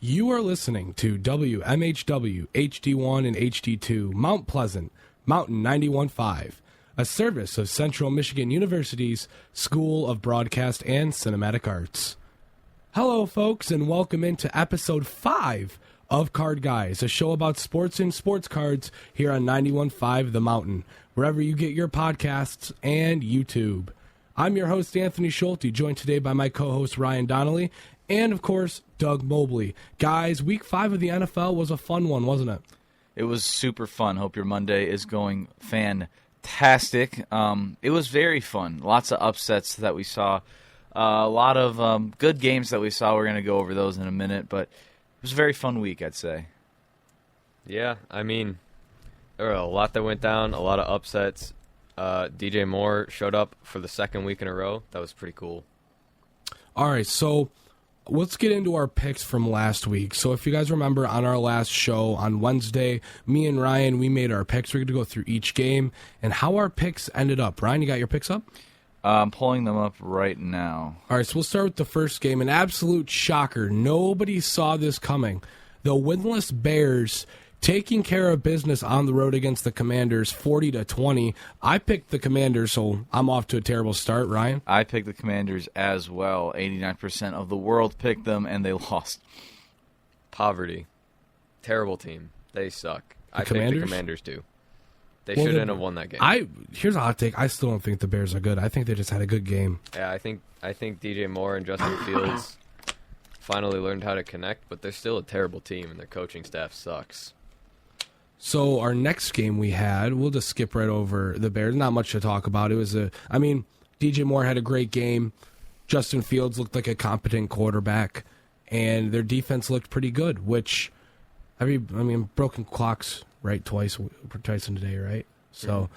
You are listening to WMHW HD1 and HD2 Mount Pleasant, Mountain 91.5, a service of Central Michigan University's School of Broadcast and Cinematic Arts. Hello, folks, and welcome into episode 5 of Card Guys, a show about sports and sports cards here on 91.5 The Mountain, wherever you get your podcasts and YouTube. I'm your host, Anthony Schulte, joined today by my co-host, Ryan Donnelly, and, of course, Doug Mobley. Guys, week 5 of the NFL was a fun one, wasn't it? It was super fun. Hope your Monday is going fantastic. It was very fun. Lots of upsets that we saw. A lot of good games that we saw. We're going to go over those in a minute, but it was a very fun week, I'd say. Yeah, I mean, there were a lot that went down, a lot of upsets. DJ Moore showed up for the second week in a row. That was pretty cool. All right, so let's get into our picks from last week. So if you guys remember on our last show on Wednesday, me and Ryan, we made our picks. We're going to go through each game and how our picks ended up. Ryan, you got your picks up? I'm pulling them up right now. All right, so we'll start with the first game. An absolute shocker. Nobody saw this coming. The winless Bears taking care of business on the road against the Commanders, 40-20. I picked the Commanders, so I'm off to a terrible start. Ryan? I picked the Commanders as well. 89% of the world picked them, and they lost. Poverty. Terrible team. They suck. I picked the Commanders, too. They shouldn't have won that game. Here's a hot take. I still don't think the Bears are good. I think they just had a good game. Yeah, I think DJ Moore and Justin Fields finally learned how to connect, but they're still a terrible team, and their coaching staff sucks. So our next game we had, we'll just skip right over the Bears. Not much to talk about. DJ Moore had a great game. Justin Fields looked like a competent quarterback, and their defense looked pretty good, which, broken clocks, right, twice in a day, right? So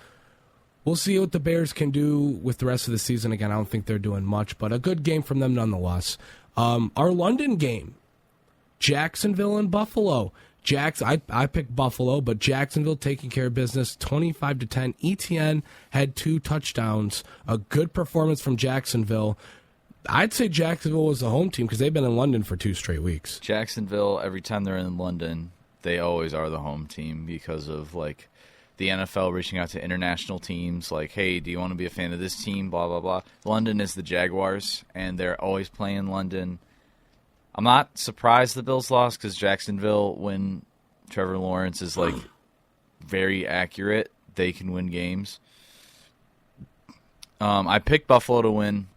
we'll see what the Bears can do with the rest of the season. Again, I don't think they're doing much, but a good game from them nonetheless. Our London game, Jacksonville and Buffalo. I picked Buffalo, but Jacksonville taking care of business, 25-10. ETN had 2 touchdowns. A good performance from Jacksonville. I'd say Jacksonville was the home team because they've been in London for 2 straight weeks. Jacksonville, every time they're in London, they always are the home team because of the NFL reaching out to international teams like, hey, do you want to be a fan of this team, blah, blah, blah. London is the Jaguars, and they're always playing in London. I'm not surprised the Bills lost because Jacksonville, when Trevor Lawrence is very accurate, they can win games. I picked Buffalo to win.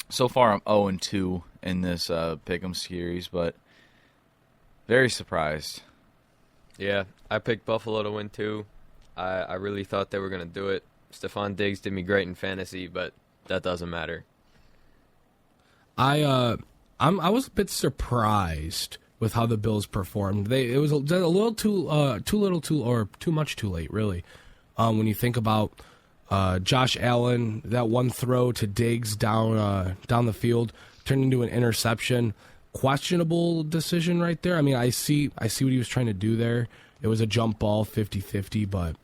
So far, I'm 0-2 in this Pick'em series, but very surprised. Yeah, I picked Buffalo to win too. I really thought they were going to do it. Stephon Diggs did me great in fantasy, but that doesn't matter. I was a bit surprised with how the Bills performed. It was a little too much too late, really. When you think about Josh Allen, that one throw to Diggs down the field turned into an interception. Questionable decision right there. I see what he was trying to do there. It was a jump ball, 50-50, but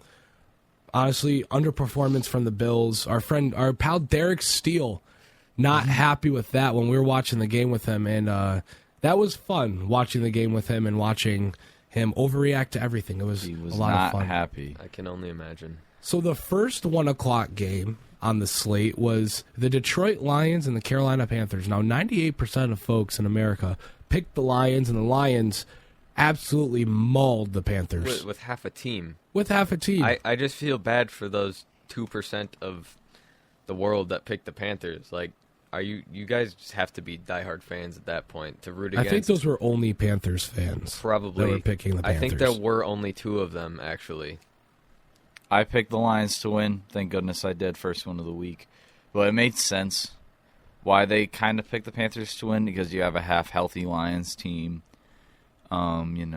honestly, underperformance from the Bills. Our pal Derek Steele, not happy with that when we were watching the game with him, and that was fun watching the game with him and watching him overreact to everything. It was a lot of fun. Not happy. I can only imagine. So the first 1 o'clock game on the slate was the Detroit Lions and the Carolina Panthers. Now, 98% of folks in America picked the Lions, and the Lions absolutely mauled the Panthers. With half a team. With half a team. I just feel bad for those 2% of the world that picked the Panthers. You guys just have to be diehard fans at that point to root against. I think those were only Panthers fans. Probably. That were picking the Panthers. I think there were only 2 of them, actually. I picked the Lions to win. Thank goodness I did. First one of the week. But it made sense why they kind of picked the Panthers to win because you have a half-healthy Lions team. It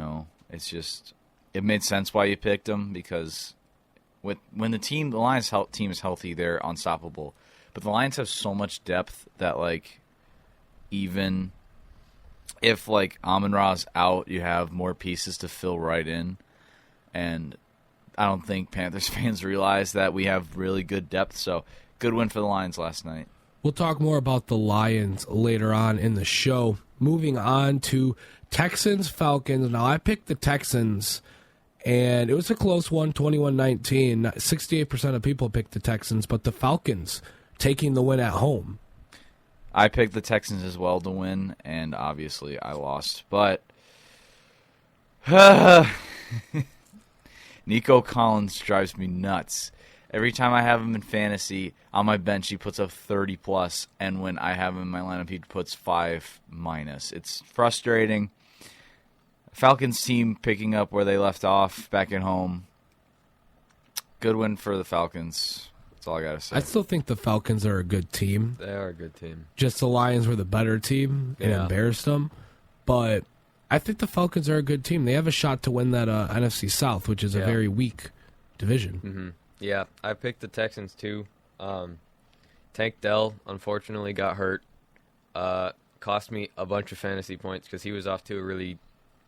made sense why you picked them because when the Lions team is healthy, they're unstoppable. But the Lions have so much depth that, even if, Amon-Ra's out, you have more pieces to fill right in. And I don't think Panthers fans realize that we have really good depth. So, good win for the Lions last night. We'll talk more about the Lions later on in the show. Moving on to Texans, Falcons. Now, I picked the Texans, and it was a close one, 21-19. 68% of people picked the Texans, but the Falcons taking the win at home. I picked the Texans as well to win, and obviously I lost. But Nico Collins drives me nuts. Every time I have him in fantasy, on my bench he puts up 30+, and when I have him in my lineup he puts 5-. It's frustrating. Falcons team picking up where they left off back at home. Good win for the Falcons. That's all I got to say. I still think the Falcons are a good team. They are a good team. Just the Lions were the better team and embarrassed them. But I think the Falcons are a good team. They have a shot to win that NFC South, which is a very weak division. Mm-hmm. Yeah, I picked the Texans too. Tank Dell, unfortunately, got hurt. Cost me a bunch of fantasy points because he was off to a really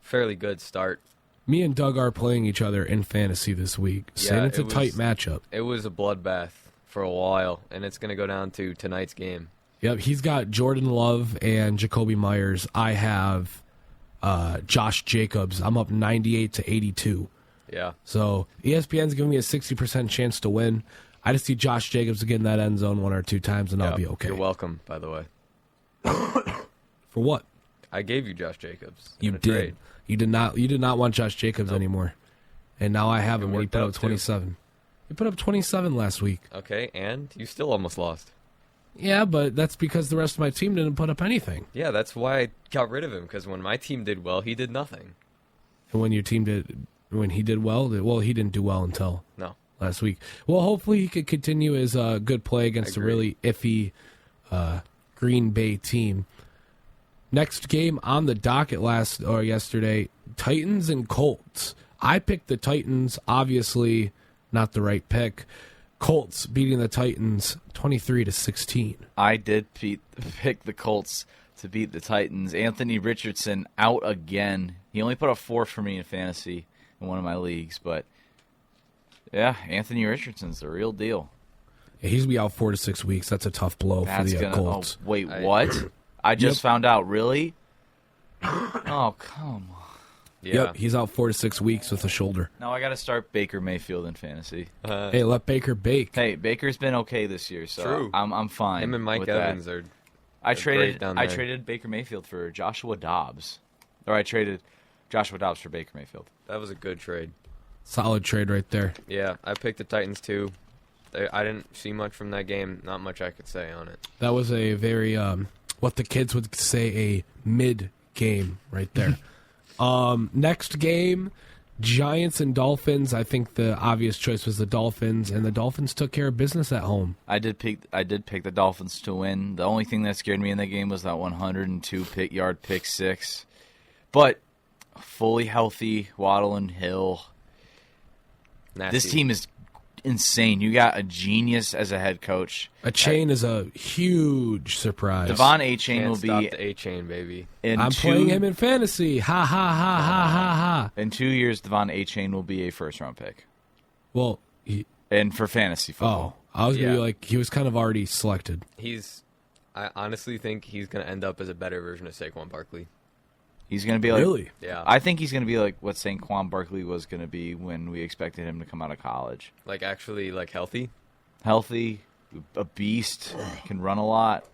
fairly good start. Me and Doug are playing each other in fantasy this week, saying it's a tight matchup. It was a bloodbath for a while, and it's going to go down to tonight's game. Yep, he's got Jordan Love and Jacoby Myers. I have Josh Jacobs. I'm up 98-82. Yeah. So ESPN's giving me a 60% chance to win. I just need Josh Jacobs to get in that end zone one or two times, and I'll be okay. You're welcome, by the way. For what? I gave you Josh Jacobs. You in a did. Trade. You did not. You did not want Josh Jacobs anymore, and now I have him. And he put up too. 27. He put up 27 last week. Okay, and you still almost lost. Yeah, but that's because the rest of my team didn't put up anything. Yeah, that's why I got rid of him, because when my team did well, he did nothing. And when your team did, when he did well, he didn't do well until last week. Well, hopefully he could continue his good play against a really iffy Green Bay team. Next game on the docket yesterday, Titans and Colts. I picked the Titans, obviously not the right pick. Colts beating the Titans 23-16. I did pick the Colts to beat the Titans. Anthony Richardson out again. He only put up 4 for me in fantasy in one of my leagues, but yeah, Anthony Richardson's the real deal. Yeah, he's going to be out 4 to 6 weeks. That's a tough blow for the Colts. Oh, wait, what? I just found out, really? Oh, come on. Yeah. Yep, he's out 4 to 6 weeks with a shoulder. Now I got to start Baker Mayfield in fantasy. Hey, let Baker bake. Hey, Baker's been okay this year, so True. I'm fine. Him and Mike with Evans that. are. I great down there. traded Baker Mayfield for Joshua Dobbs, or I traded Joshua Dobbs for Baker Mayfield. That was a good trade. Solid trade right there. Yeah, I picked the Titans too. I didn't see much from that game. Not much I could say on it. That was a very, what the kids would say, a mid-game right there. Next game, Giants and Dolphins. I think the obvious choice was the Dolphins, and the Dolphins took care of business at home. I did pick the Dolphins to win. The only thing that scared me in that game was that 102-yard pick six. But fully healthy Waddle and Hill. Nasty. This team is insane. You got a genius as a head coach. A chain is a huge surprise. Devon A-Chain will Can't be. stop the A-Chain, baby. I'm playing him in fantasy. Ha, ha, ha, ha, ha, ha. In 2 years, Devon A-Chain will be a first-round pick. Well, And for fantasy football. I was going to be like, he was kind of already selected. I honestly think he's going to end up as a better version of Saquon Barkley. He's going to be like. Really? Yeah. I think he's going to be like what Saquon Barkley was going to be when we expected him to come out of college. Like, actually, like, healthy. Healthy, a beast, can run a lot.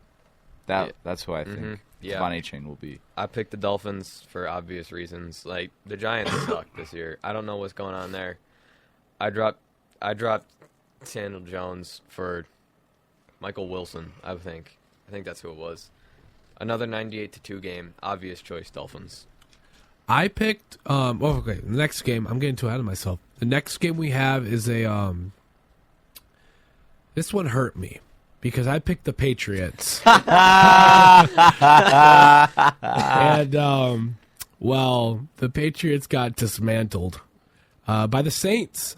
That's who I think Yeah. Devon A-Chain will be. I picked the Dolphins for obvious reasons. Like, the Giants suck this year. I don't know what's going on there. I dropped Daniel Jones for Michael Wilson, I think. I think that's who it was. Another 98-2 game. Obvious choice, Dolphins. I picked, okay, the next game, I'm getting too ahead of myself. The next game we have is this one hurt me because I picked the Patriots. And, the Patriots got dismantled by the Saints.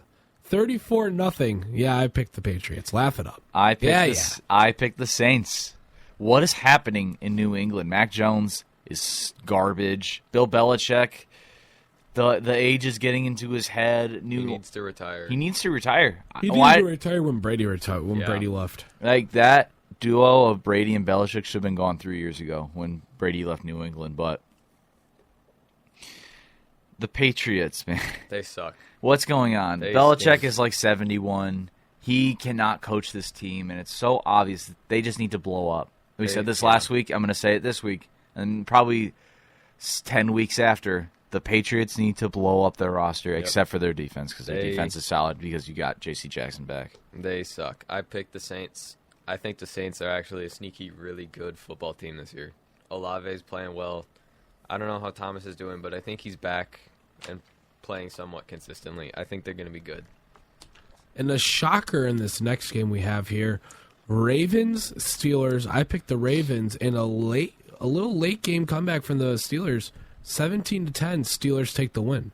34-0. Yeah, I picked the Patriots. Laugh it up. I picked the Saints. What is happening in New England? Mac Jones is garbage. Bill Belichick, the age is getting into his head. He needs to retire. He needed to retire when Brady retired. Brady left. Like that duo of Brady and Belichick should have been gone 3 years ago when Brady left New England. But The Patriots, man. They suck. What's going on? They Belichick stink. is like 71. He cannot coach this team, and it's so obvious that they just need to blow up. We said this last week. I'm going to say it this week, and probably 10 weeks after. The Patriots need to blow up their roster, except for their defense, because their defense is solid because you got J.C. Jackson back. They suck. I picked the Saints. I think the Saints are actually a sneaky, really good football team this year. Olave's playing well. I don't know how Thomas is doing, but I think he's back and playing somewhat consistently. I think they're going to be good. And the shocker in this next game we have here, Ravens, Steelers. I picked the Ravens in a little late game comeback from the Steelers. 17-10, Steelers take the win.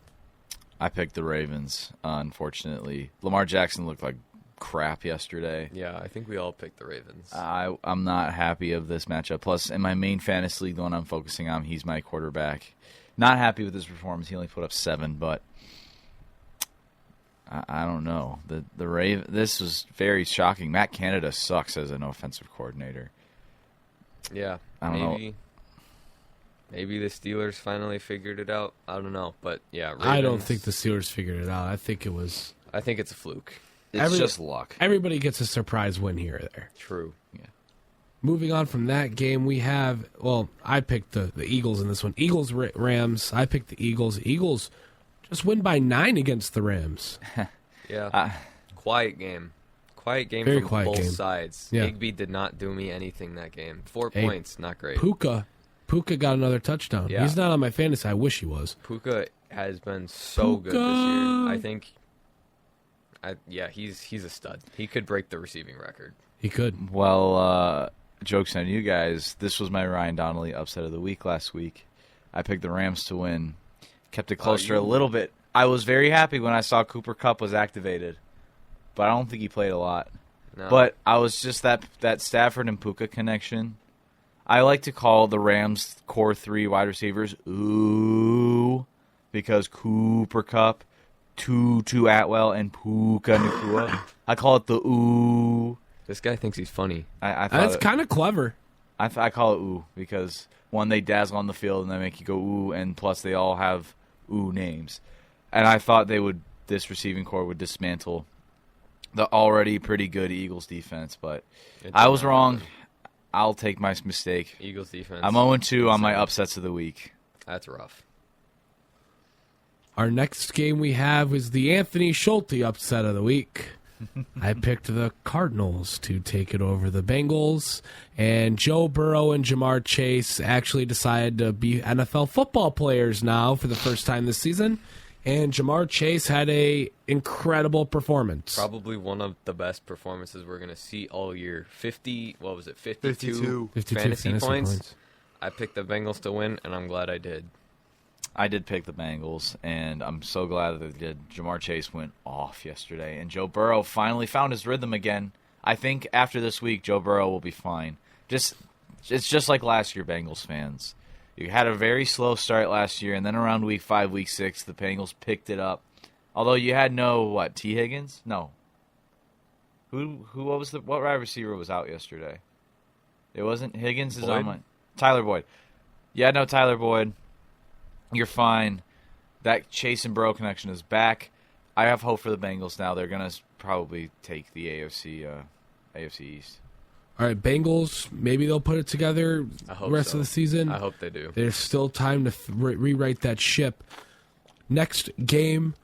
I picked the Ravens, unfortunately. Lamar Jackson looked like crap yesterday. Yeah, I think we all picked the Ravens. I'm not happy of this matchup. Plus, in my main fantasy league, the one I'm focusing on, he's my quarterback. Not happy with his performance. He only put up 7, but I don't know. This was very shocking. Matt Canada sucks as an offensive coordinator. Yeah, I don't know. Maybe the Steelers finally figured it out. I don't know, but yeah, Ravens, I don't think the Steelers figured it out. I think it's a fluke. It's just luck. Everybody gets a surprise win here or there. True. Yeah. Moving on from that game, we have, I picked the Eagles in this one. Eagles, Rams. I picked the Eagles. Eagles just win by 9 against the Rams. Yeah. Quiet game. Quiet game Very from quiet both game. sides. Yeah. Higbee did not do me anything that game. 4 points, not great. Puka got another touchdown. Yeah. He's not on my fantasy. I wish he was. Puka has been so good this year. I think, he's a stud. He could break the receiving record. He could. Well, joke's on you guys. This was my Ryan Donnelly upset of the week last week. I picked the Rams to win. Kept it closer a little bit. I was very happy when I saw Cooper Kupp was activated, but I don't think he played a lot. No. But I was just that Stafford and Puka connection. I like to call the Rams core 3 wide receivers ooh, because Cooper Kupp, Tutu Atwell, and Puka Nacua. I call it the ooh. This guy thinks he's funny. I That's kind of clever. I call it ooh because, one, they dazzle on the field and they make you go ooh, and plus they all have ooh names. And I thought this receiving core would dismantle the already pretty good Eagles defense, but I was wrong. I'll take my mistake. Eagles defense. I'm 0-2 on my upsets of the week. That's rough. Our next game we have is the Anthony Schulte upset of the week. I picked the Cardinals to take it over the Bengals, and Joe Burrow and Jamar Chase actually decided to be NFL football players now for the first time this season, and Jamar Chase had a incredible performance. Probably one of the best performances we're going to see all year. 52 fantasy points. I picked the Bengals to win, and I'm glad I did. I did pick the Bengals, and I'm so glad that they did. Jamar Chase went off yesterday, and Joe Burrow finally found his rhythm again. I think after this week, Joe Burrow will be fine. It's just like last year, Bengals fans. You had a very slow start last year, and then around week 5, week 6, the Bengals picked it up. Although you had T. Higgins? No. What wide receiver was out yesterday? It wasn't Higgins. Is on my Tyler Boyd. You had no Tyler Boyd. You're fine. That Chase and Burrow connection is back. I have hope for the Bengals now. They're going to probably take the AFC East. All right, Bengals, maybe they'll put it together the rest of the season. I hope they do. There's still time to rewrite that ship. Next game,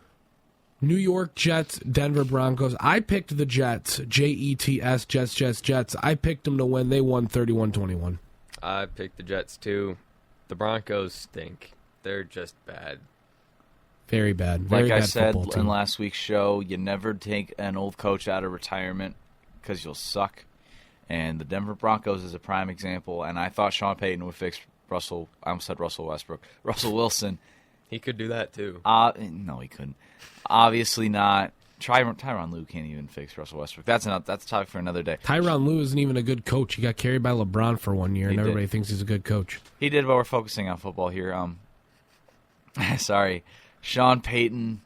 New York Jets, Denver Broncos. I picked the Jets, Jets, Jets. I picked them to win. They won 31-21. I picked the Jets, too. The Broncos stink. They're just bad. Very bad. Very like bad I said football team. in last week's show, you never take an old coach out of retirement because you'll suck. And the Denver Broncos is a prime example. And I thought Sean Payton would fix Russell. I almost said Russell Westbrook. Russell Wilson. He could do that, too. No, he couldn't. Obviously not. Tyronn Lue can't even fix Russell Westbrook. That's a topic for another day. Tyronn Lue isn't even a good coach. He got carried by LeBron for 1 year, and everybody thinks he's a good coach. He did, but we're focusing on football here. Sorry. Sean Payton,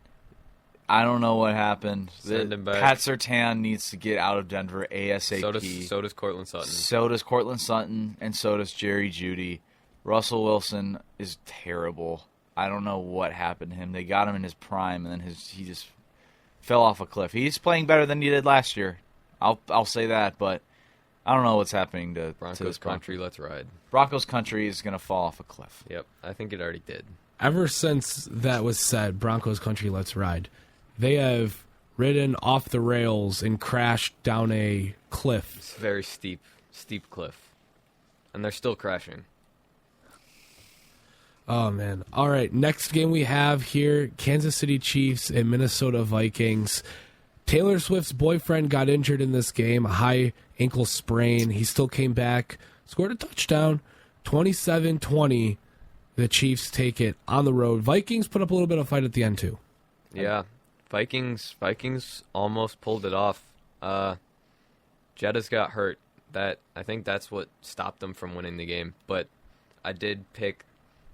I don't know what happened. Send him back. Pat Surtain needs to get out of Denver ASAP. So does Cortland Sutton. So does Cortland Sutton, and so does Jerry Jeudy. Russell Wilson is terrible. I don't know what happened to him. They got him in his prime, and then he just fell off a cliff. He's playing better than he did last year. I'll say that, but I don't know what's happening to Broncos country. Let's ride. Broncos country is going to fall off a cliff. Yep, I think it already did. Ever since that was said, Broncos country, let's ride. They have ridden off the rails and crashed down a cliff. It's a very steep cliff, and they're still crashing. Oh, man. All right, next game we have here, Kansas City Chiefs and Minnesota Vikings. Taylor Swift's boyfriend got injured in this game, a high ankle sprain. He still came back, scored a touchdown, 27-20. The Chiefs take it on the road. Vikings put up a little bit of fight at the end, too. Yeah, Vikings almost pulled it off. Jetta's got hurt. I think that's what stopped them from winning the game. But I did pick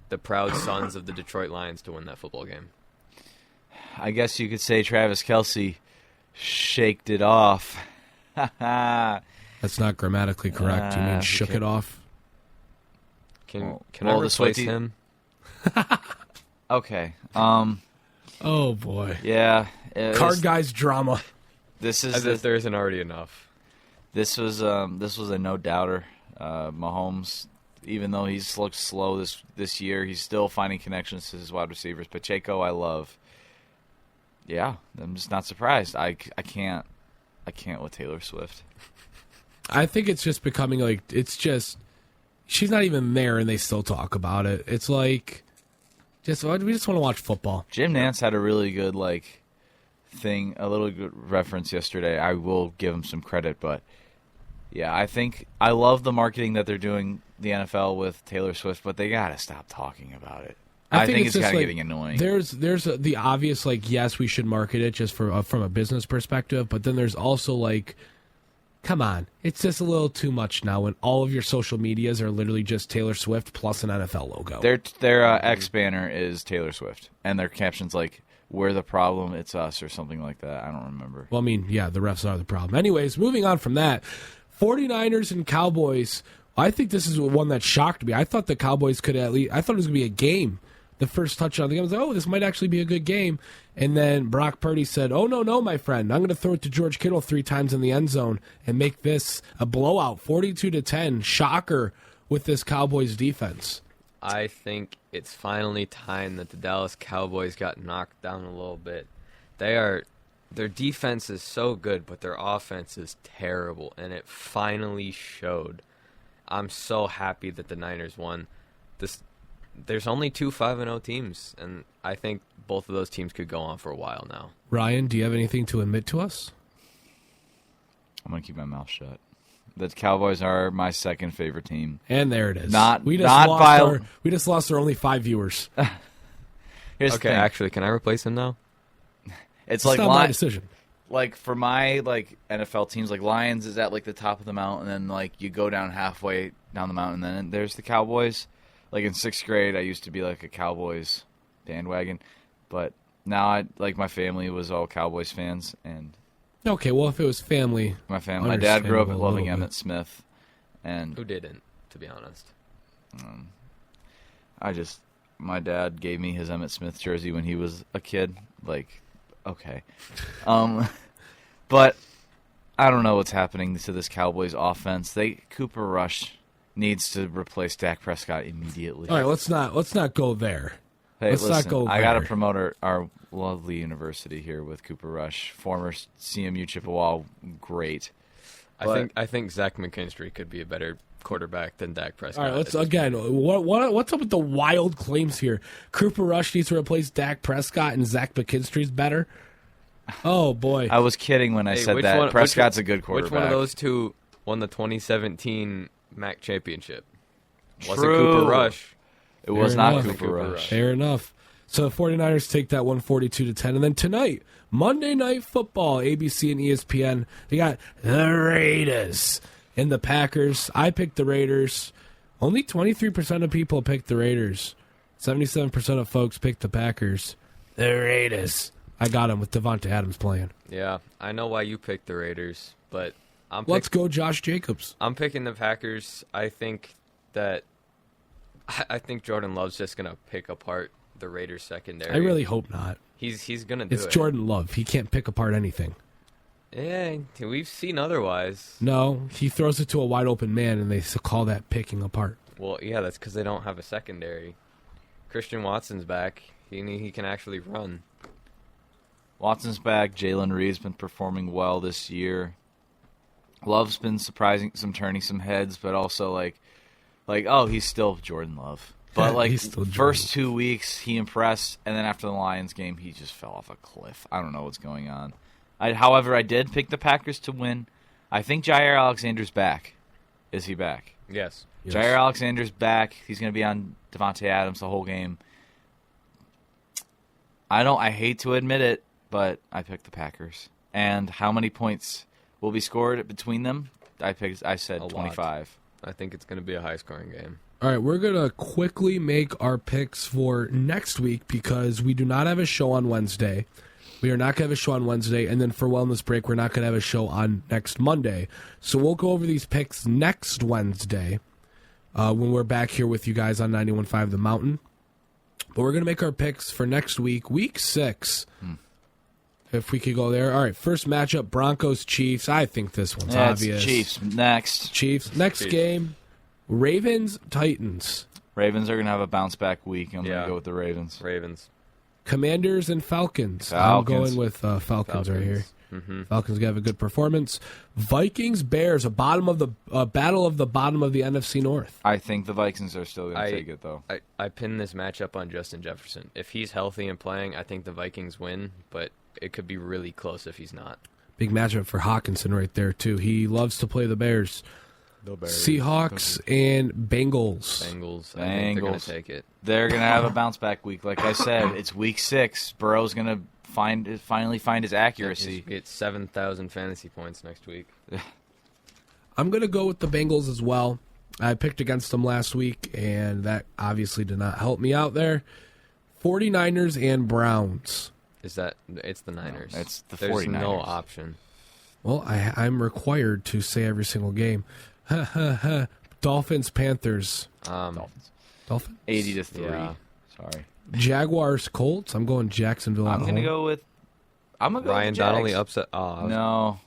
the proud sons of the Detroit Lions to win that football game. I guess you could say Travis Kelce shaked it off. That's not grammatically correct. You mean shook it off? Can I replace him? Okay. Oh, boy. Yeah. Card Guys drama. This is As if there isn't already enough. This was a no-doubter. Mahomes, even though he's looked slow this year, he's still finding connections to his wide receivers. Pacheco, I love. Yeah, I'm just not surprised. I can't with Taylor Swift. I think it's just becoming like, it's just, she's not even there and they still talk about it. It's like, we just want to watch football. Jim Nantz had a really good thing, a little good reference yesterday. I will give him some credit, but yeah, I love the marketing that they're doing the NFL with Taylor Swift, but they gotta stop talking about it. I think it's kind of getting annoying. There's the obvious yes, we should market it just for from a business perspective, but then there's also come on, it's just a little too much now when all of your social medias are literally just Taylor Swift plus an NFL logo. Their X banner is Taylor Swift, and their caption's "We're the problem, it's us," or something like that. I don't remember. Well, I mean, yeah, the refs are the problem. Anyways, moving on from that, 49ers and Cowboys. I think this is one that shocked me. I thought the Cowboys could I thought it was going to be a game. The first touchdown of the game, I was like, this might actually be a good game. And then Brock Purdy said, no, my friend. I'm going to throw it to George Kittle 3 times in the end zone and make this a blowout, 42-10. Shocker with this Cowboys defense. I think it's finally time that the Dallas Cowboys got knocked down a little bit. Their defense is so good, but their offense is terrible, and it finally showed. I'm so happy that the Niners won. There's only 2 5-0 teams, and I think both of those teams could go on for a while now. Ryan, do you have anything to admit to us? I'm going to keep my mouth shut. The Cowboys are my second favorite team. And there it is. We just lost our only 5 viewers. Here's okay, actually, can I replace him now? It's not my decision. For my NFL teams, Lions is at the top of the mountain, and then you go down halfway down the mountain, and then there's the Cowboys. In 6th grade, I used to be a Cowboys bandwagon, but now my family was all Cowboys fans, and okay, well, if it was family, my dad grew up loving Emmitt Smith, and who didn't, to be honest. My dad gave me his Emmitt Smith jersey when he was a kid. Okay, but I don't know what's happening to this Cowboys offense. Cooper Rush needs to replace Dak Prescott immediately. All right, let's not go there. Hey, let's listen, not go there. I got to promote our lovely university here with Cooper Rush, former CMU Chippewa, great. I think Zach McKinstry could be a better quarterback than Dak Prescott. All right, let's again. What's up with the wild claims here? Cooper Rush needs to replace Dak Prescott, and Zach McKinstry's better. Oh boy, I was kidding when I said that. Prescott's a good quarterback. Which one of those two won the 2017 MAC championship? Was it True. Cooper Rush? It was not Cooper Rush. Fair enough. So the 49ers take that 142-10. And then tonight, Monday Night Football, ABC and ESPN, they got the Raiders and the Packers. I picked the Raiders. Only 23% of people picked the Raiders. 77% of folks picked the Packers. The Raiders. I got him with Devontae Adams playing. Yeah, I know why you picked the Raiders, but let's go Josh Jacobs. I'm picking the Packers. I think Jordan Love's just going to pick apart the Raiders secondary. I really hope not. He's gonna do It's it. Jordan Love. He can't pick apart anything. Yeah, we've seen otherwise. No, he throws it to a wide open man, and they call that picking apart. Well, yeah, that's because they don't have a secondary. Christian Watson's back. He can actually run. Watson's back. Jalen Reed's been performing well this year. Love's been turning some heads, but also like, oh, he's still Jordan Love. But like He's still Jordan. first 2 weeks, he impressed, and then after the Lions game, he just fell off a cliff. I don't know what's going on. However, I did pick the Packers to win. I think Jair Alexander's back. Is he back? Yes. Jair Alexander's back. He's going to be on Devontae Adams the whole game. I hate to admit it, but I picked the Packers. And how many points will be scored between them? I said A 25. lot. I think it's going to be a high-scoring game. All right, we're going to quickly make our picks for next week because we do not have a show on Wednesday. We are not going to have a show on Wednesday, and then for Wellness Break, we're not going to have a show on next Monday. So we'll go over these picks next Wednesday when we're back here with you guys on 91.5 The Mountain. But we're going to make our picks for next week, week 6. If we could go there. All right, first matchup, Broncos-Chiefs. I think this one's obvious. It's Chiefs next. Chiefs. Next game, Ravens-Titans. Ravens are going to have a bounce-back week. I'm going Yeah. to go with the Ravens. Ravens. Commanders and Falcons. I'm Falcons. going with Falcons right here. Mm-hmm. Falcons gonna have a good performance. Vikings Bears, a battle of the bottom of the NFC North. I think the Vikings are still going to take it, though. I pinned this matchup on Justin Jefferson. If he's healthy and playing, I think the Vikings win, but it could be really close if he's not. Big matchup for Hawkinson right there too. He loves to play the Bears. Seahawks and Bengals. Bengals. I think they're going Bengals. to take it. They're going to have a bounce-back week. Like I said, it's week 6. Burrow's going to finally find his accuracy. Get 7,000 fantasy points next week. I'm gonna go with the Bengals as well. I picked against them last week, and that obviously did not help me out there. 49ers and Browns. It's the Niners. No, it's the There's 49ers. no option. Well, I'm required to say every single game. Dolphins, Panthers. Dolphins. Dolphins? 80-3. Yeah. Sorry. Jaguars, Colts. I'm going Jacksonville. I'm going to go with Ryan the Donnelly Jags. upset. Oh, No.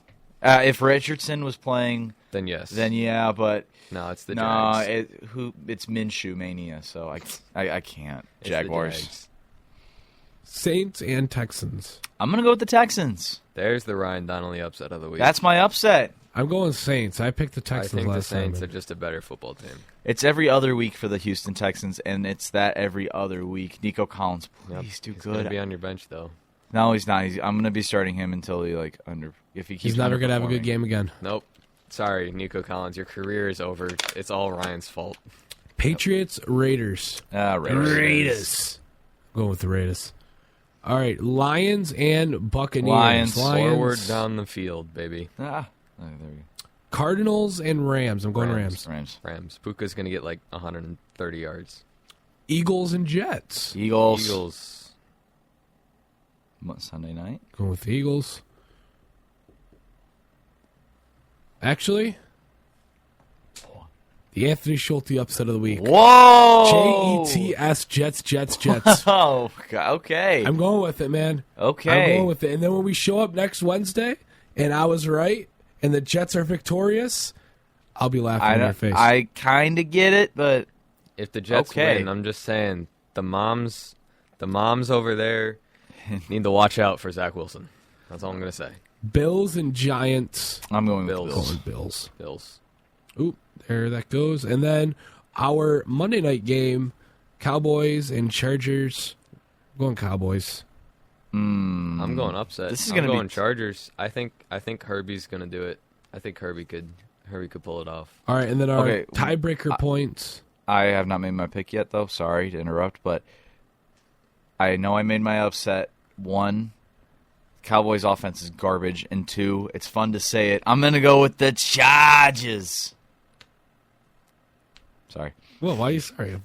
If Richardson was playing, Then yes. then yeah, but No, it's the no, Jags. it's Minshew mania, so I can't. It's the Jaguars. Jags. Saints and Texans. I'm going to go with the Texans. There's the Ryan Donnelly upset of the week. That's my upset. I'm going Saints. I picked the I Texans think the last Saints are time. just a better football team. It's every other week for the Houston Texans, and it's that every other week. Nico Collins, please do He's going good. to be on your bench, though. No, he's not. I'm going to be starting him until he if he keeps. He's never going to have a good underperforming. game again. Nope. Sorry, Nico Collins. Your career is over. It's all Ryan's fault. Patriots, Raiders. Raiders. Going with the Raiders. All right, Lions and Buccaneers. Lions. Forward down the field, baby. Oh, there we go. Cardinals and Rams. I'm going Rams. Rams. Puka's going to get like 130 yards. Eagles and Jets. Eagles. Sunday night. Going with the Eagles. Actually, the Anthony Schulte upset of the week. Whoa! Jets, Jets. Oh, okay. I'm going with it, man. Okay. I'm going with it. And then when we show up next Wednesday, and I was right, and the Jets are victorious, I'll be laughing in your face. I kind of get it, but If the Jets Okay. win, I'm just saying the moms over there need to watch out for Zach Wilson. That's all I'm going to say. Bills and Giants. I'm going with Bills. Bills. Going Bills. Bills. Oop, there that goes. And then our Monday night game, Cowboys and Chargers. I'm going Cowboys. I'm going upset. This is I'm gonna be going Chargers. I think Herbie's going to do it. I think Herbie could pull it off. All right, and then our Okay, tiebreaker points. I have not made my pick yet, though. Sorry to interrupt, but I know I made my upset. 1, Cowboys' offense is garbage, and 2, it's fun to say it. I'm going to go with the Chargers. Sorry. Well, why are you sorry?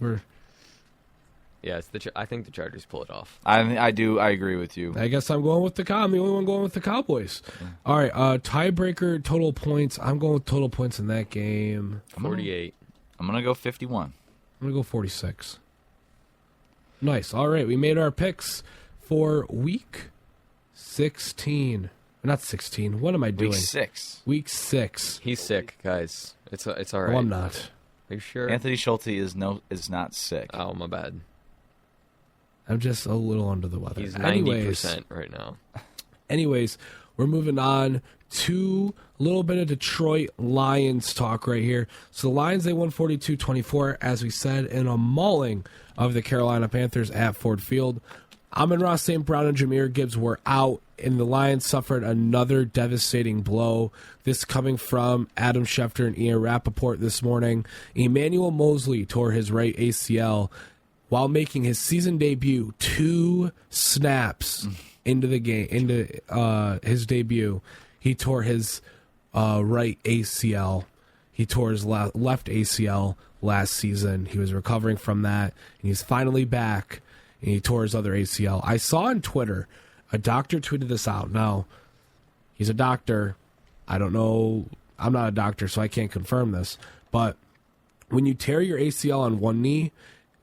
Yeah, I think the Chargers pull it off. I agree with you. I guess I'm going with I'm the only one going with the Cowboys. All right, tiebreaker total points. I'm going with total points in that game. 48. I'm going to go 51. I'm going to go 46. Nice. All right, we made our picks for week 16. Not 16. What am I doing? Week 6. Week 6. He's sick, guys. It's all right. Oh, I'm not. Are you sure? Anthony Schulte is not sick. Oh, my bad. I'm just a little under the weather. He's 90% right now. Anyways, we're moving on to a little bit of Detroit Lions talk right here. So the Lions, they won 42-24, as we said, in a mauling of the Carolina Panthers at Ford Field. Amon-Ra St. Brown and Jahmyr Gibbs were out, and the Lions suffered another devastating blow. This coming from Adam Schefter and Ian Rappaport this morning. Emmanuel Mosley tore his right ACL while making his season debut. 2 snaps into the game, into his debut, he tore his right ACL. He tore his left ACL last season. He was recovering from that, and he's finally back. And he tore his other ACL. I saw on Twitter, a doctor tweeted this out. Now, he's a doctor. I don't know. I'm not a doctor, so I can't confirm this. But when you tear your ACL on one knee,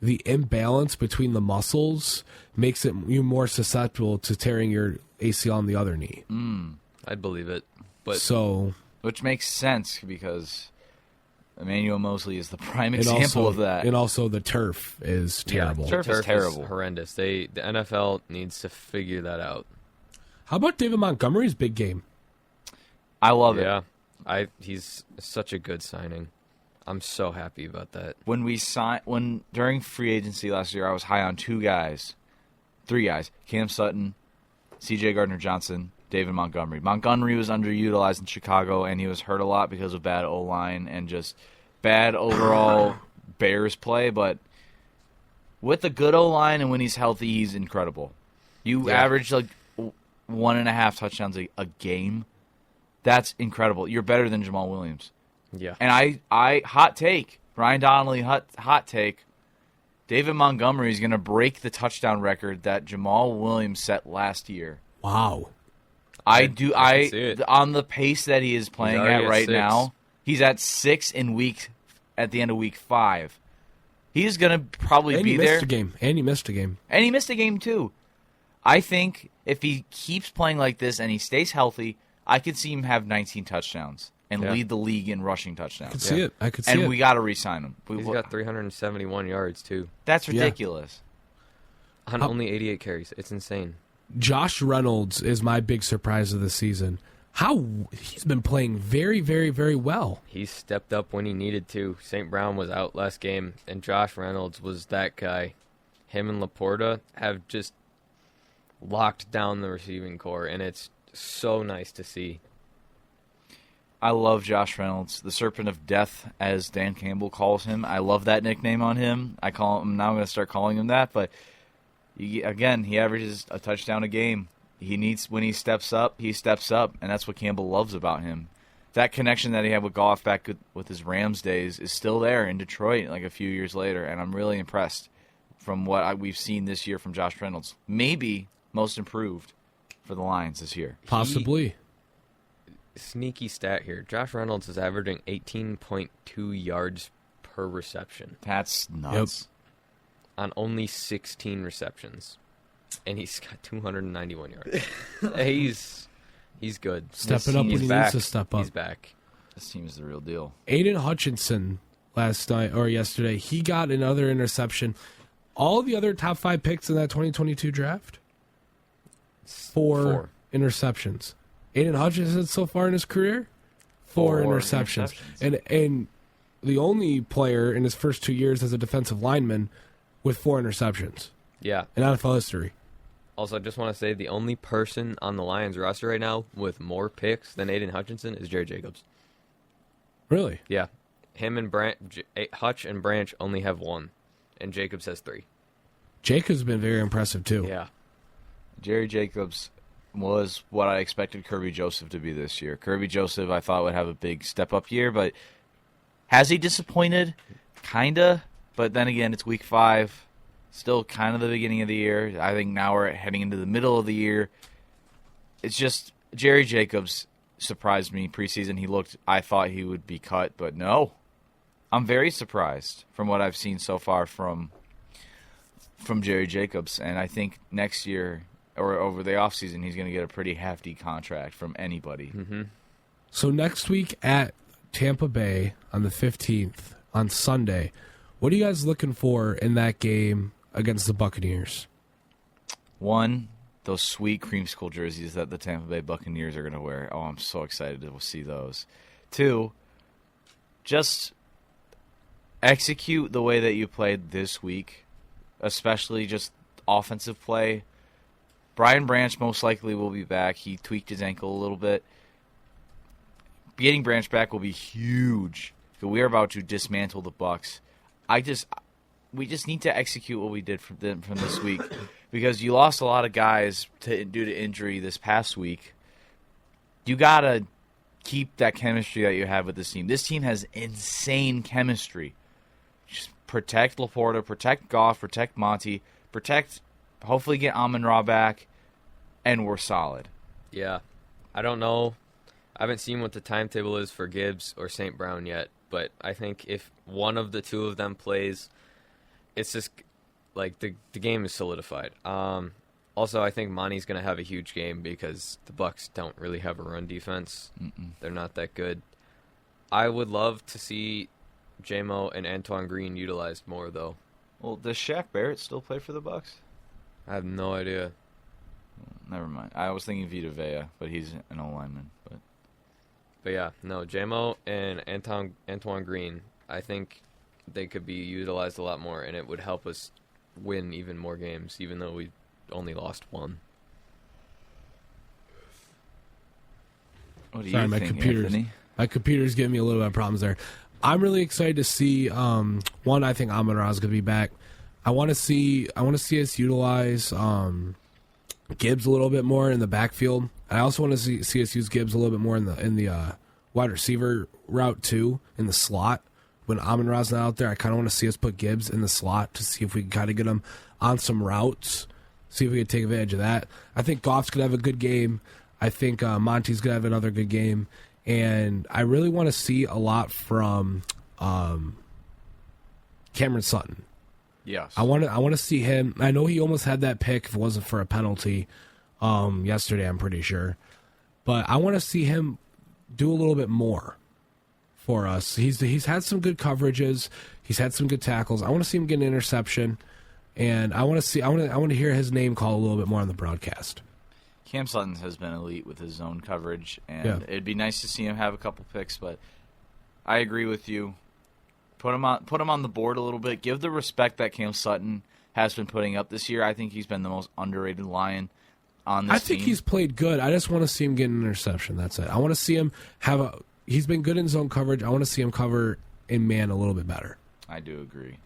the imbalance between the muscles makes you more susceptible to tearing your ACL on the other knee. I'd believe it. But Which makes sense because Emmanuel Mosley is the prime example of that. And also the turf is terrible. Turf is terrible. Horrendous. The NFL needs to figure that out. How about David Montgomery's big game? I love it. Yeah, he's such a good signing. I'm so happy about that. When during free agency last year, I was high on 3 guys: Cam Sutton, C.J. Gardner-Johnson, David Montgomery. Montgomery was underutilized in Chicago, and he was hurt a lot because of bad O-line and just bad overall Bears play. But with a good O-line and when he's healthy, he's incredible. You average like 1.5 touchdowns a game. That's incredible. You're better than Jamal Williams. Yeah. And I hot take, Brian Donnelly, hot take, David Montgomery is going to break the touchdown record that Jamal Williams set last year. Wow. I on the pace that he is playing at right 6. now, he's at 6 at the end of week 5. He's going to probably be there. And he missed a game. And he missed a game too. I think if he keeps playing like this and he stays healthy, I could see him have 19 touchdowns and lead the league in rushing touchdowns. I could see it. And we got to re-sign him. He's got 371 yards too. That's ridiculous. On only 88 carries. It's insane. Josh Reynolds is my big surprise of the season. He's been playing very, very, very well. He stepped up when he needed to. St. Brown was out last game, and Josh Reynolds was that guy. Him and Laporta have just locked down the receiving core, and it's so nice to see. I love Josh Reynolds, the Serpent of Death, as Dan Campbell calls him. I love that nickname on him. Now I'm going to start calling him that, but he averages a touchdown a game. When he steps up, and that's what Campbell loves about him. That connection that he had with Goff back with his Rams days is still there in Detroit like a few years later, and I'm really impressed from what we've seen this year from Josh Reynolds. Maybe most improved for the Lions this year. Possibly. Sneaky stat here. Josh Reynolds is averaging 18.2 yards per reception. That's nuts. On only 16 receptions. And he's got 291 yards. He's good. Stepping up when he needs to step up. He's back. This team is the real deal. Aiden Hutchinson yesterday, he got another interception. All the other top 5 picks in that 2022 draft, 4 interceptions. Aiden Hutchinson so far in his career, 4 interceptions. And the only player in his first 2 years as a defensive lineman with 4 interceptions. Yeah. In NFL history. Also, I just want to say the only person on the Lions roster right now with more picks than Aiden Hutchinson is Jerry Jacobs. Really? Yeah. Him and Hutch and Branch only have 1, and Jacobs has 3. Jacobs has been very impressive, too. Yeah. Jerry Jacobs was what I expected Kirby Joseph to be this year. Kirby Joseph, I thought, would have a big step-up year, but has he disappointed? Kinda. But then again, it's week 5. Still kind of the beginning of the year. I think now we're heading into the middle of the year. It's just Jerry Jacobs surprised me preseason. I thought he would be cut, but no. I'm very surprised from what I've seen so far from from Jerry Jacobs, and I think next year or over the offseason he's going to get a pretty hefty contract from anybody. Mm-hmm. So next week at Tampa Bay on the 15th on Sunday, what are you guys looking for in that game against the Buccaneers? One, those sweet creamsicle jerseys that the Tampa Bay Buccaneers are going to wear. Oh, I'm so excited to see those. Two, just execute the way that you played this week, especially just offensive play. Brian Branch most likely will be back. He tweaked his ankle a little bit. Getting Branch back will be huge. We are about to dismantle the Bucs. We just need to execute what we did from this week, because you lost a lot of guys due to injury this past week. You gotta keep that chemistry that you have with this team. This team has insane chemistry. Just protect Laporta, protect Goff, protect Monty, hopefully get Amon-Ra back, and we're solid. Yeah. I don't know. I haven't seen what the timetable is for Gibbs or St. Brown yet, but I think if one of the two of them plays, it's just like the game is solidified. Also, I think Monty's going to have a huge game because the Bucs don't really have a run defense. They're not that good. I would love to see J-Mo and Antoine Green utilized more, though. Well, does Shaq Barrett still play for the Bucs? I have no idea. Never mind. I was thinking Vita Vea, but he's an O-lineman. But yeah, no, J-Mo and Antoine Green, I think they could be utilized a lot more, and it would help us win even more games, even though we only lost one. What do you think, Anthony? My computer's giving me a little bit of problems there. I'm really excited to see, one, I think Amon-Ra is going to be back. I want to see us utilize Gibbs a little bit more in the backfield. I also want to see us use Gibbs a little bit more in the wide receiver route too, in the slot. When Amon-Ra's not out there, I kind of want to see us put Gibbs in the slot to see if we can kind of get him on some routes, see if we can take advantage of that. I think Goff's going to have a good game. I think Monty's going to have another good game. And I really want to see a lot from Cameron Sutton. Yes. I want to see him. I know he almost had that pick if it wasn't for a penalty yesterday, I'm pretty sure. But I want to see him do a little bit more for us. He's had some good coverages. He's had some good tackles. I want to see him get an interception, and I want to hear his name called a little bit more on the broadcast. Cam Sutton has been elite with his zone coverage, and it'd be nice to see him have a couple picks, but I agree with you. Put him on the board a little bit. Give the respect that Cam Sutton has been putting up this year. I think he's been the most underrated Lion on this team. I think he's played good. I just want to see him get an interception. That's it. I want to see him he's been good in zone coverage. I want to see him cover in man a little bit better. I do agree.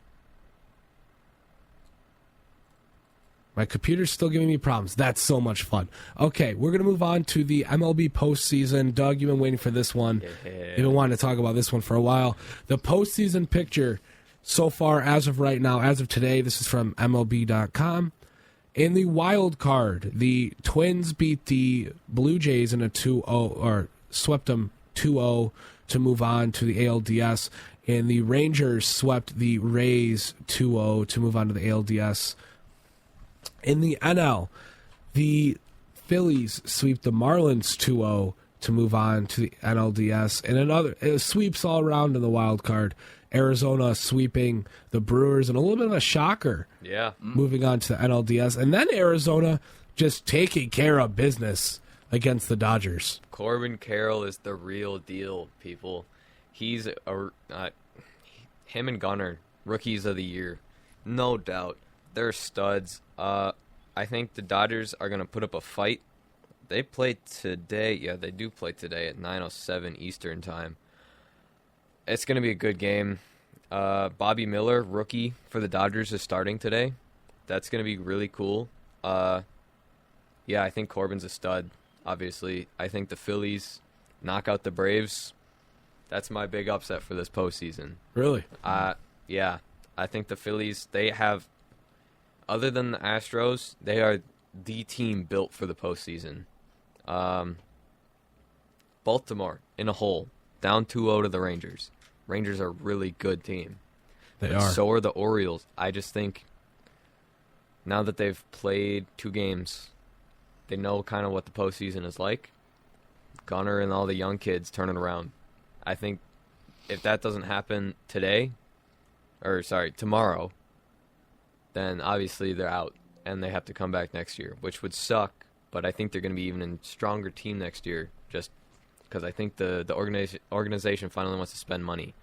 My computer's still giving me problems. That's so much fun. Okay, we're going to move on to the MLB postseason. Doug, you've been waiting for this one. You've been wanting to talk about this one for a while. The postseason picture so far, as of right now, as of today, this is from MLB.com. In the wild card, the Twins beat the Blue Jays in a 2-0, or swept them 2-0 to move on to the ALDS. And the Rangers swept the Rays 2-0 to move on to the ALDS. In the NL, the Phillies sweep the Marlins 2-0 to move on to the NLDS. And another sweeps all around in the wild card. Arizona sweeping the Brewers, and a little bit of a shocker. Yeah. Moving on to the NLDS. And then Arizona just taking care of business against the Dodgers. Corbin Carroll is the real deal, people. He's him and Gunnar, rookies of the year. No doubt. They're studs. I think the Dodgers are going to put up a fight. They play today. Yeah, they do play today at 9:07 Eastern time. It's going to be a good game. Bobby Miller, rookie for the Dodgers, is starting today. That's going to be really cool. Yeah, I think Corbin's a stud, obviously. I think the Phillies knock out the Braves. That's my big upset for this postseason. Really? Yeah. I think the Phillies, they have, other than the Astros, they are the team built for the postseason. Baltimore in a hole, down 2-0 to the Rangers. Rangers are a really good team. They but are. So are the Orioles. I just think now that they've played 2 games, they know kind of what the postseason is like. Gunnar and all the young kids turn it around. I think if that doesn't happen tomorrow, then obviously they're out and they have to come back next year, which would suck. But I think they're going to be even a stronger team next year, just because I think the organization finally wants to spend money.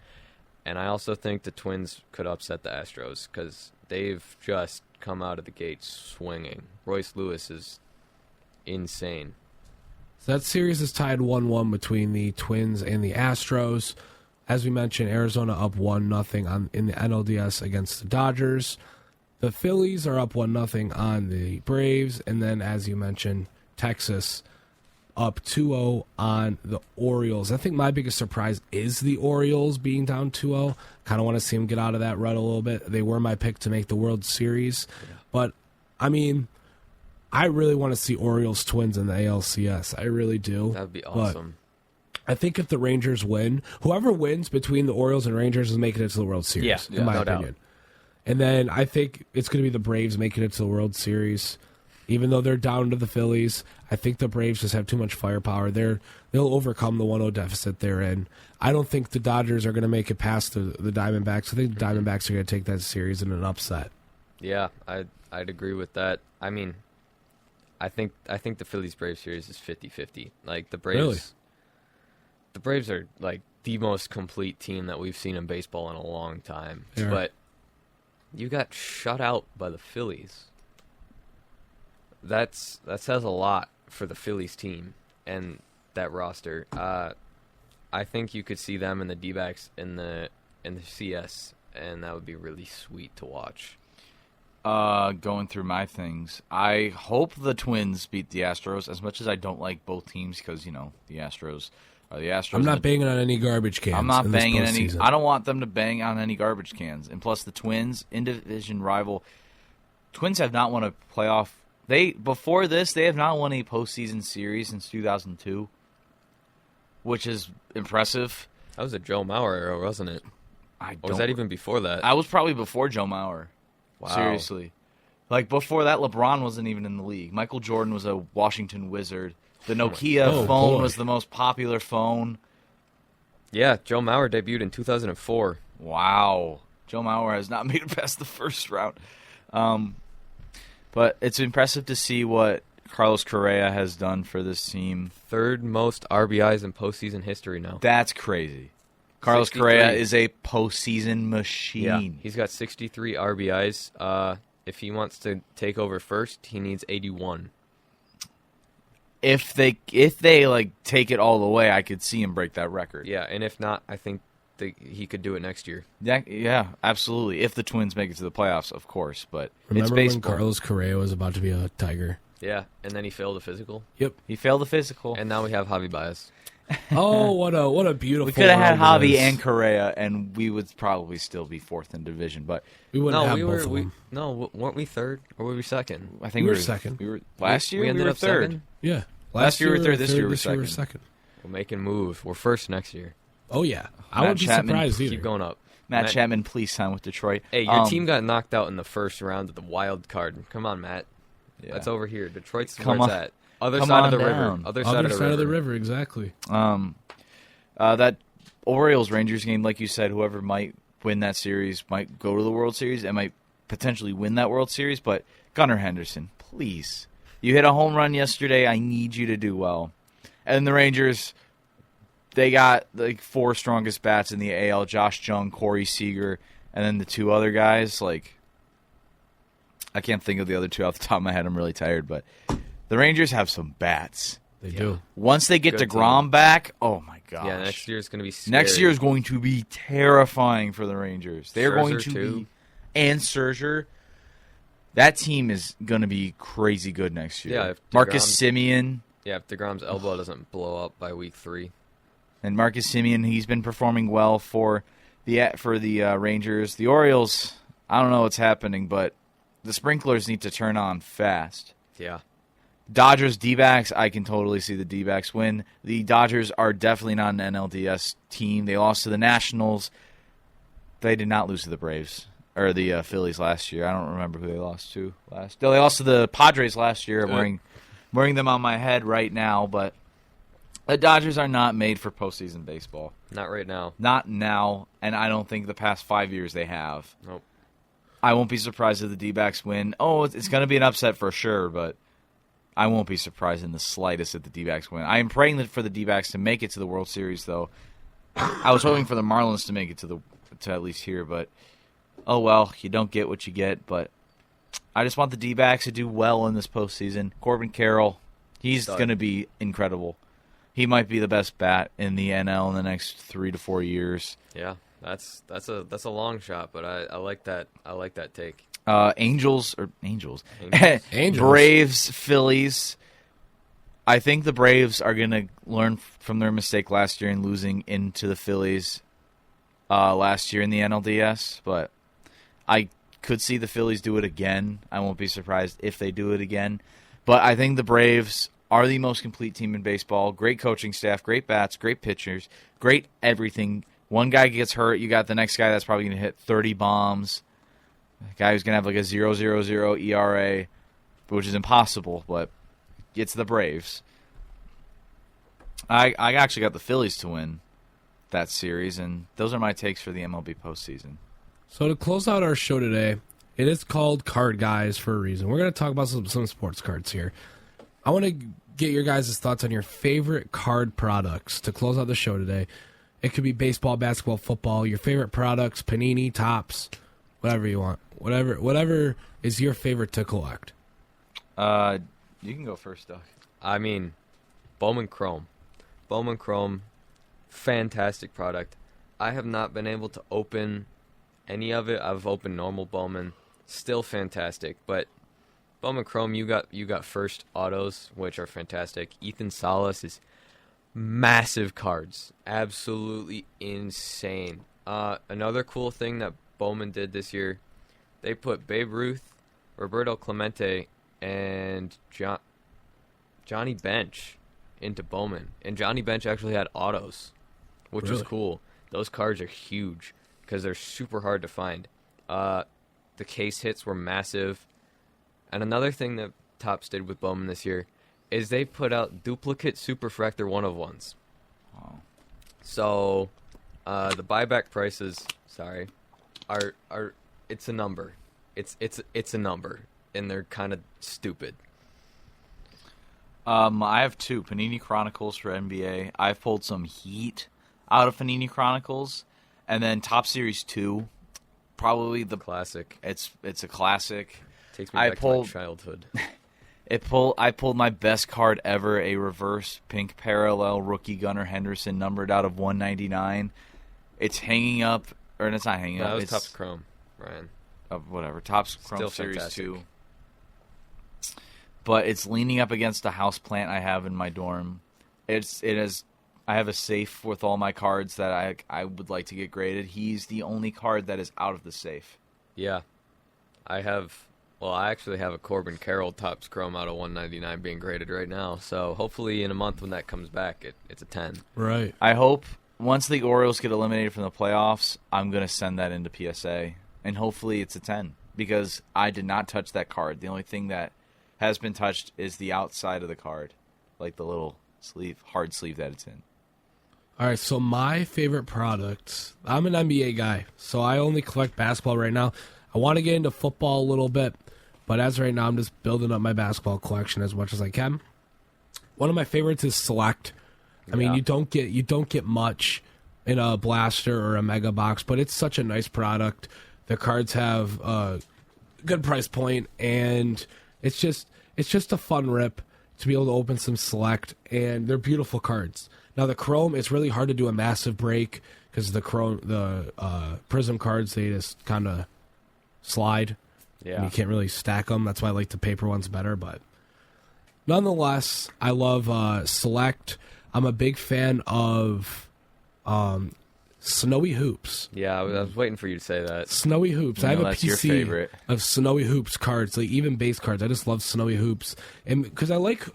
And I also think the Twins could upset the Astros because they've just come out of the gate swinging. Royce Lewis is insane. So that series is tied 1-1 between the Twins and the Astros. As we mentioned, Arizona up 1-0 in the NLDS against the Dodgers. The Phillies are up 1-0 on the Braves. And then, as you mentioned, Texas up 2-0 on the Orioles. I think my biggest surprise is the Orioles being down 2-0. Kind of want to see them get out of that rut a little bit. They were my pick to make the World Series. Yeah. But, I mean, I really want to see Orioles Twins in the ALCS. I really do. That would be awesome. But I think if the Rangers win, whoever wins between the Orioles and Rangers is making it to the World Series, in my opinion. Doubt. And then I think it's going to be the Braves making it to the World Series. Even though they're down to the Phillies, I think the Braves just have too much firepower. They'll overcome the 1-0 deficit they're in. I don't think the Dodgers are going to make it past the Diamondbacks. I think the Diamondbacks are going to take that series in an upset. Yeah, I'd agree with that. I mean, I think the Phillies-Braves series is 50-50. Like the Braves, really? The Braves are like the most complete team that we've seen in baseball in a long time. Yeah. But you got shut out by the Phillies. That says a lot for the Phillies team and that roster. I think you could see them and the D-backs in the CS, and that would be really sweet to watch. Going through my things, I hope the Twins beat the Astros. As much as I don't like both teams, because the Astros are the Astros. I'm not banging on any garbage cans. I'm not banging any. I don't want them to bang on any garbage cans. And plus, the Twins, in-division rival, Twins have not won a playoff. Before this, they have not won a postseason series since 2002, which is impressive. That was a Joe Mauer era, wasn't it? Or was that even before that? I was probably before Joe Mauer. Wow. Seriously. Like, before that, LeBron wasn't even in the league. Michael Jordan was a Washington Wizard. The Nokia phone was the most popular phone. Yeah, Joe Mauer debuted in 2004. Wow. Joe Mauer has not made it past the first round. But it's impressive to see what Carlos Correa has done for this team. 3rd most RBIs in postseason history now. That's crazy. Carlos 63. Correa is a postseason machine. Yeah, he's got 63 RBIs. If he wants to take over first, he needs 81. If they take it all the way, I could see him break that record. Yeah, and if not, I think he could do it next year. Yeah, absolutely. If the Twins make it to the playoffs, of course. But remember it's baseball. When Carlos Correa was about to be a Tiger? Yeah, and then he failed the physical. Yep, he failed the physical, and now we have Javi Baez. Oh, what a beautiful! We could have had Javi and Correa, and we would probably still be 4th in division. But we wouldn't have both of them. Weren't we 3rd or were we 2nd? I think we were 2nd. We were last year. We ended were up 3rd. 2nd? Yeah, last year we were 3rd. This year we were 2nd. We're making moves. We're 1st next year. Oh, yeah. I wouldn't be surprised either. Keep going up. Matt Chapman, please sign with Detroit. Hey, your team got knocked out in the first round of the wild card. Come on, Matt. Yeah. That's over here. Detroit's where it's at. Other side of the river. Other side of the river, exactly. That Orioles-Rangers game, like you said, whoever might win that series might go to the World Series and might potentially win that World Series. But Gunnar Henderson, please. You hit a home run yesterday. I need you to do well. And the Rangers, they got the 4 strongest bats in the AL, Josh Jung, Corey Seager, and then the 2 other guys. Like, I can't think of the other 2 off the top of my head. I'm really tired. But the Rangers have some bats. They do. Once they get DeGrom back, oh my gosh. Yeah, next year is going to be scary. Next year is going to be terrifying for the Rangers. They're going to be. And Scherzer. That team is going to be crazy good next year. Yeah, Marcus Semien. Yeah, if DeGrom's elbow doesn't blow up by week 3. And Marcus Semien, he's been performing well for the Rangers. The Orioles, I don't know what's happening, but the sprinklers need to turn on fast. Yeah. Dodgers, D-backs, I can totally see the D-backs win. The Dodgers are definitely not an NLDS team. They lost to the Nationals. They did not lose to the Braves. or the Phillies last year. I don't remember who they lost to last. No, they lost to the Padres last year. I'm wearing them on my head right now, but the Dodgers are not made for postseason baseball. Not right now. Not now, and I don't think the past 5 years they have. Nope. I won't be surprised if the D-backs win. Oh, it's going to be an upset for sure, but I won't be surprised in the slightest if the D-backs win. I am praying for the D-backs to make it to the World Series, though. I was hoping for the Marlins to make it to at least here, but oh well, you don't get what you get. But I just want the D-backs to do well in this postseason. Corbin Carroll, he's going to be incredible. He might be the best bat in the NL in the next 3 to 4 years. Yeah, that's a long shot, but I like that. I like that take. Angels. Braves, Phillies. I think the Braves are going to learn from their mistake last year in losing into the Phillies last year in the NLDS, but I could see the Phillies do it again. I won't be surprised if they do it again. But I think the Braves are the most complete team in baseball. Great coaching staff, great bats, great pitchers, great everything. One guy gets hurt, you got the next guy that's probably going to hit 30 bombs. A guy who's going to have like a 0.00 ERA, which is impossible, but it's the Braves. I actually got the Phillies to win that series, and those are my takes for the MLB postseason. So to close out our show today, it is called Card Guys for a reason. We're going to talk about some sports cards here. I want to get your guys' thoughts on your favorite card products to close out the show today. It could be baseball, basketball, football, your favorite products, Panini, Topps, whatever you want. Whatever is your favorite to collect. You can go first, Doug. I mean, Bowman Chrome. Bowman Chrome, fantastic product. I have not been able to open any of it. I've opened normal Bowman, still fantastic. But Bowman Chrome, you got first autos, which are fantastic. Ethan Salas is massive cards, absolutely insane. Another cool thing that Bowman did this year, they put Babe Ruth, Roberto Clemente, and Johnny Bench into Bowman. And Johnny Bench actually had autos, which was cool. Those cards are huge because they're super hard to find. The case hits were massive. And another thing that Topps did with Bowman this year is they put out duplicate Superfractor 1-of-1s. Wow. So the buyback prices, are it's a number. It's a number, and they're kind of stupid. I have two Panini Chronicles for NBA. I've pulled some Heat out of Panini Chronicles, and then Top Series 2, probably the classic. It's a classic. Takes me back to my childhood. I pulled my best card ever, a reverse pink parallel rookie Gunnar Henderson, numbered out of 199. It's hanging up, or it's not hanging up. That was it's Topps Chrome, Ryan. Whatever, Topps Chrome Still Series fantastic. 2. But it's leaning up against a house plant I have in my dorm. I have a safe with all my cards that I would like to get graded. He's the only card that is out of the safe. Yeah. I actually have a Corbin Carroll Topps Chrome out of 199 being graded right now. So hopefully in a month when that comes back, it's a 10. Right. I hope once the Orioles get eliminated from the playoffs, I'm going to send that into PSA. And hopefully it's a 10 because I did not touch that card. The only thing that has been touched is the outside of the card, like the little hard sleeve that it's in. All right, so my favorite products, I'm an NBA guy, so I only collect basketball right now. I want to get into football a little bit, but as right now, I'm just building up my basketball collection as much as I can. One of my favorites is Select. I mean, you don't get much in a blaster or a mega box, but it's such a nice product. The cards have a good price point, and it's just a fun rip to be able to open some Select, and they're beautiful cards. Now the Chrome, it's really hard to do a massive break because the Prism cards, they just kind of slide. Yeah. And you can't really stack them. That's why I like the paper ones better. But nonetheless, I love Select. I'm a big fan of Snowy Hoops. Yeah, I was waiting for you to say that. Snowy Hoops. I have a that's your PC favorite. of Snowy Hoops cards, like even base cards. I just love Snowy Hoops, and because I like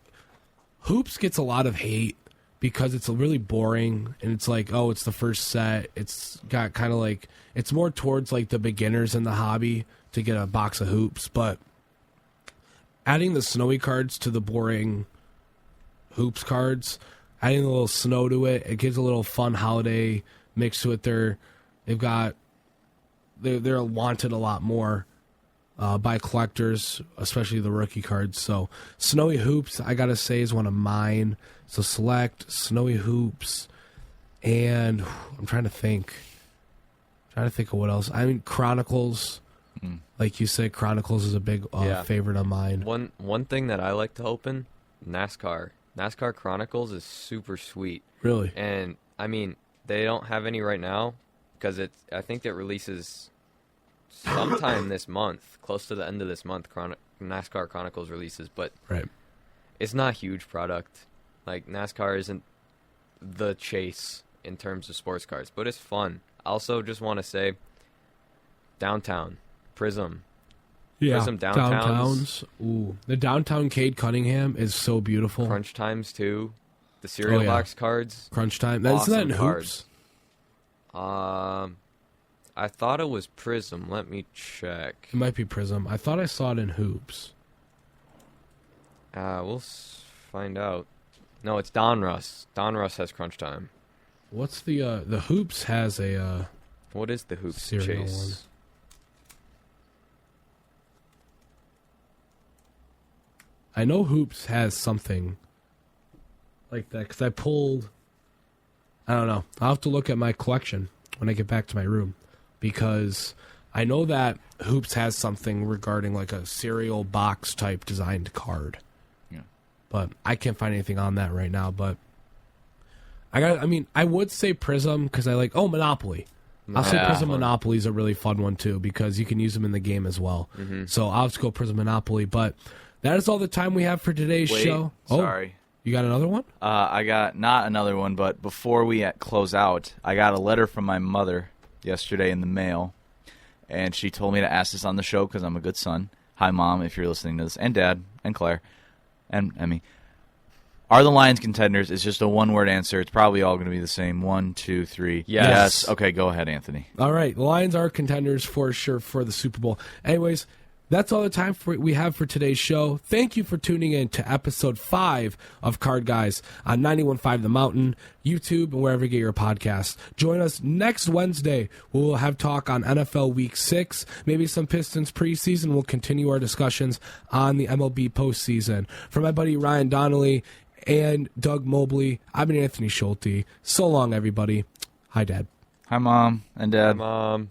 Hoops gets a lot of hate because it's really boring, and it's like, oh, it's the first set. It's got kind of like, it's more towards like the beginners in the hobby to get a box of hoops, but adding the snowy cards to the boring hoops cards, adding a little snow to it, it gives a little fun holiday mix to it. They're wanted a lot more by collectors, especially the rookie cards. So snowy hoops, I gotta say, is one of mine. So select snowy hoops, and I'm trying to think of what else. I mean, Chronicles, like you said, Chronicles is a big favorite of mine. One thing that I like to open, NASCAR Chronicles is super sweet. Really? And I mean, they don't have any right now because I think it releases sometime this month, close to the end of this month. NASCAR Chronicles releases, but right, it's not a huge product. Like, NASCAR isn't the chase in terms of sports cars, but it's fun. I also just want to say, Downtown, Prism. Yeah, Prism Downtowns. Ooh, the Downtown Cade Cunningham is so beautiful. Crunch Times too. The cereal box cards. Crunch Time. Awesome. Isn't that in hoops? I thought it was Prism. Let me check. It might be Prism. I thought I saw it in hoops. We'll find out. No, it's Donruss. Donruss has Crunch Time. What's the hoops has a what is the hoops cereal chase? one? I know hoops has something like that because I pulled. I don't know. I'll have to look at my collection when I get back to my room, because I know that hoops has something regarding like a cereal box type designed card. Yeah. But I can't find anything on that right now. But I would say Prism because I like Monopoly. I'll say Prism Monopoly is a really fun one too because you can use them in the game as well. Mm-hmm. So I'll just go Prism Monopoly. But that is all the time we have for today's show. Sorry. You got another one? I got not another one, but before we close out, I got a letter from my mother yesterday in the mail, and she told me to ask this on the show because I'm a good son. Hi, Mom, if you're listening to this, and Dad, and Claire, and Emmy. Are the Lions contenders? It's just a one-word answer. It's probably all going to be the same. 1, 2, 3. Yes. Okay, go ahead, Anthony. All right. The Lions are contenders for sure for the Super Bowl. Anyways, that's all the time we have for today's show. Thank you for tuning in to episode 5 of Card Guys on 91.5 The Mountain, YouTube, and wherever you get your podcasts. Join us next Wednesday. We'll have talk on NFL Week 6, maybe some Pistons preseason. We'll continue our discussions on the MLB postseason. For my buddy Ryan Donnelly and Doug Mobley, I've been Anthony Schulte. So long, everybody. Hi, Dad. Hi, Mom and Dad. Hi, Mom.